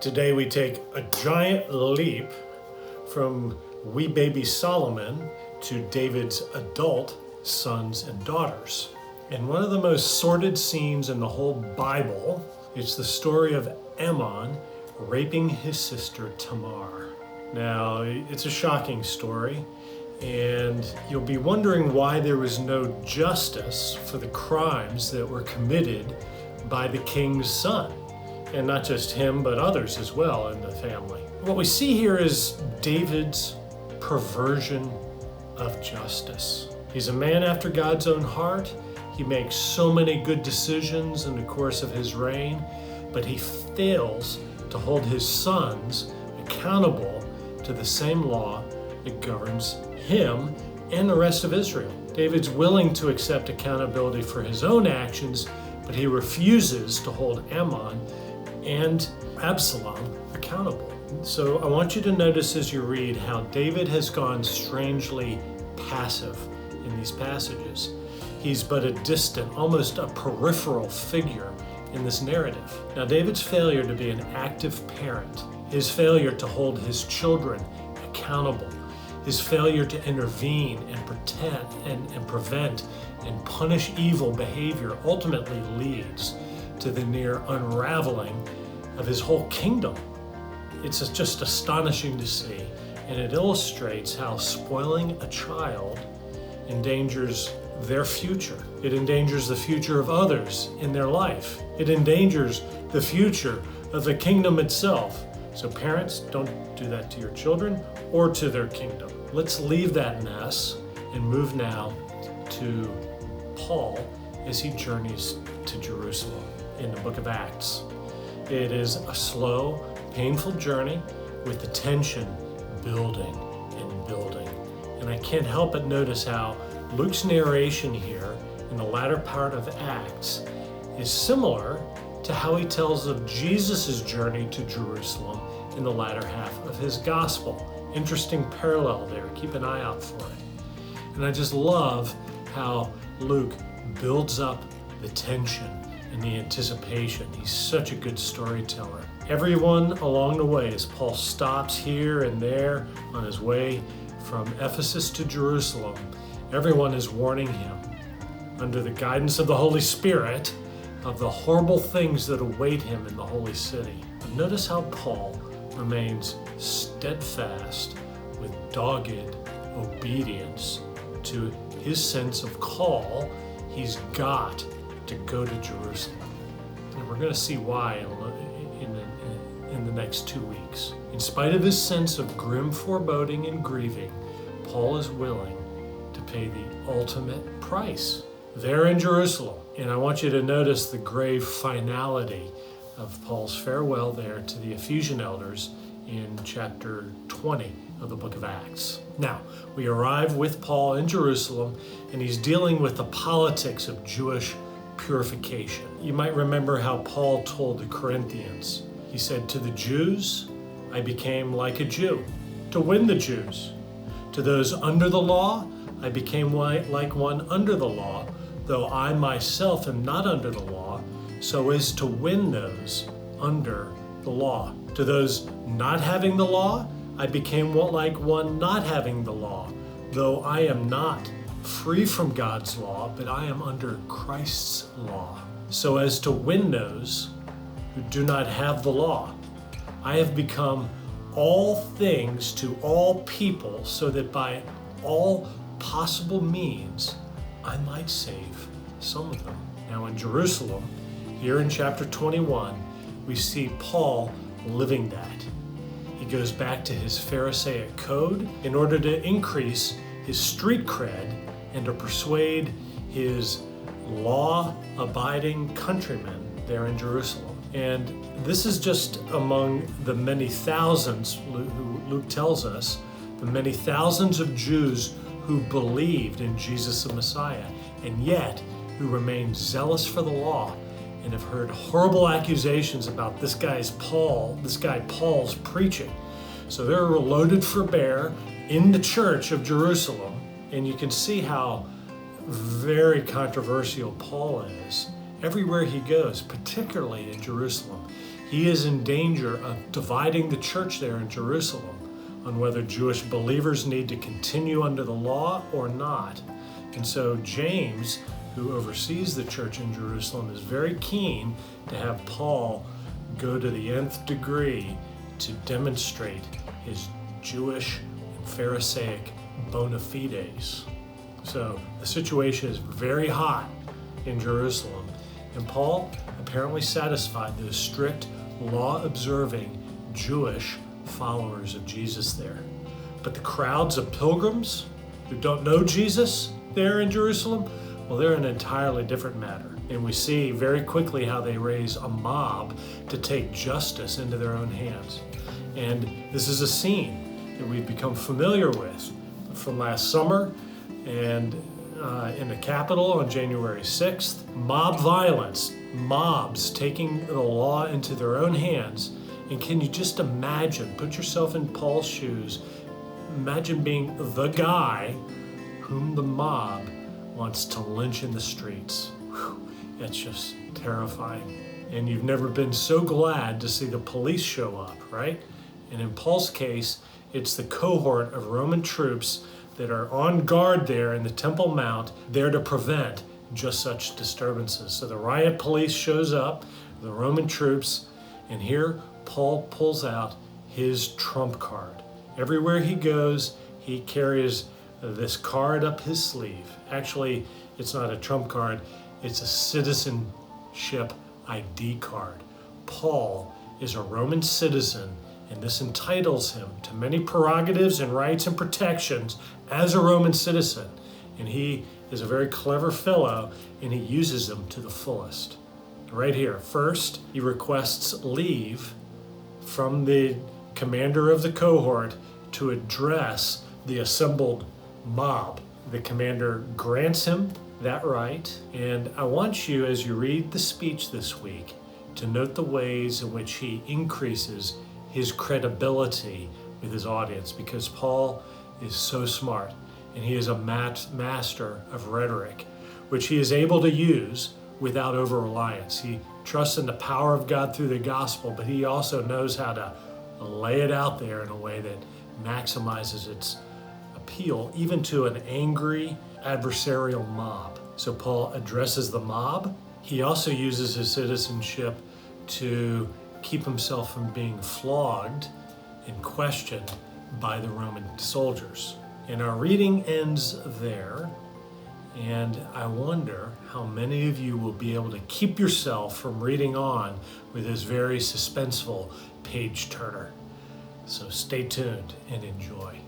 Today we take a giant leap from wee baby Solomon to David's adult sons and daughters. And one of the most sordid scenes in the whole Bible is the story of Ammon raping his sister Tamar. Now, it's a shocking story, and you'll be wondering why there was no justice for the crimes that were committed by the king's son. And not just him, but others as well in the family. What we see here is David's perversion of justice. He's a man after God's own heart. He makes so many good decisions in the course of his reign, but he fails to hold his sons accountable to the same law that governs him and the rest of Israel. David's willing to accept accountability for his own actions, but he refuses to hold Ammon and Absalom accountable. So I want you to notice as you read how David has gone strangely passive in these passages. He's but a distant, almost a peripheral figure in this narrative. Now, David's failure to be an active parent, his failure to hold his children accountable, his failure to intervene and prevent and punish evil behavior ultimately leads to the near unraveling of his whole kingdom. It's just astonishing to see, and it illustrates how spoiling a child endangers their future. It endangers the future of others in their life. It endangers the future of the kingdom itself. So parents, don't do that to your children or to their kingdom. Let's leave that mess and move now to Paul as he journeys to Jerusalem in the book of Acts. It is a slow, painful journey with the tension building and building. And I can't help but notice how Luke's narration here in the latter part of Acts is similar to how he tells of Jesus' journey to Jerusalem in the latter half of his gospel. Interesting parallel there. Keep an eye out for it. And I just love how Luke builds up the tension and the anticipation. He's such a good storyteller. Everyone along the way, as Paul stops here and there on his way from Ephesus to Jerusalem, everyone is warning him, under the guidance of the Holy Spirit, of the horrible things that await him in the holy city. But notice how Paul remains steadfast with dogged obedience to his sense of call. He's got to go to Jerusalem. And we're going to see why in the next 2 weeks. In spite of his sense of grim foreboding and grieving, Paul is willing to pay the ultimate price there in Jerusalem. And I want you to notice the grave finality of Paul's farewell there to the Ephesian elders in chapter 20 of the book of Acts. Now, we arrive with Paul in Jerusalem, and he's dealing with the politics of Jewish purification. You might remember how Paul told the Corinthians. He said, "To the Jews, I became like a Jew, to win the Jews. To those under the law, I became like one under the law, though I myself am not under the law, so as to win those under the law. To those not having the law, I became like one not having the law, though I am not free from God's law, but I am under Christ's law, so as to win those who do not have the law. I have become all things to all people, so that by all possible means I might save some of them." Now in Jerusalem, here in chapter 21, we see Paul living that. He goes back to his Pharisaic code in order to increase his street cred and to persuade his law-abiding countrymen there in Jerusalem. And this is just among the many thousands, who Luke tells us, the many thousands of Jews who believed in Jesus the Messiah, and yet who remained zealous for the law and have heard horrible accusations about this guy Paul's preaching. So they're loaded for bear in the church of Jerusalem, and you can see how very controversial Paul is everywhere he goes, particularly in Jerusalem. he is in danger of dividing the church there in Jerusalem on whether Jewish believers need to continue under the law or not. And so James, who oversees the church in Jerusalem, is very keen to have Paul go to the nth degree to demonstrate his Jewish and Pharisaic bona fides. So the situation is very hot in Jerusalem, and Paul apparently satisfied those strict, law-observing Jewish followers of Jesus there. But the crowds of pilgrims who don't know Jesus there in Jerusalem, well, they're an entirely different matter. And we see very quickly how they raise a mob to take justice into their own hands. And this is a scene that we've become familiar with from last summer and in the Capitol on January 6th. Mob violence, mobs taking the law into their own hands. And can you just imagine, put yourself in Paul's shoes, imagine being the guy whom the mob wants to lynch in the streets. Whew, it's just terrifying. And you've never been so glad to see the police show up, right? And in Paul's case, it's the cohort of Roman troops that are on guard there in the Temple Mount, there to prevent just such disturbances. So the riot police shows up, the Roman troops, and here Paul pulls out his trump card. Everywhere he goes, he carries this card up his sleeve. Actually, it's not a trump card, it's a citizenship ID card. Paul is a Roman citizen, and this entitles him to many prerogatives and rights and protections as a Roman citizen. And he is a very clever fellow, and he uses them to the fullest. Right here, first, he requests leave from the commander of the cohort to address the assembled mob. The commander grants him that right, and I want you, as you read the speech this week, to note the ways in which he increases his credibility with his audience, because Paul is so smart, and he is a master of rhetoric, which he is able to use without over-reliance. He trusts in the power of God through the gospel, but he also knows how to lay it out there in a way that maximizes its appeal, even to an angry adversarial mob. So Paul addresses the mob. He also uses his citizenship to keep himself from being flogged and questioned by the Roman soldiers. And our reading ends there. And I wonder how many of you will be able to keep yourself from reading on with this very suspenseful page turner. So stay tuned and enjoy.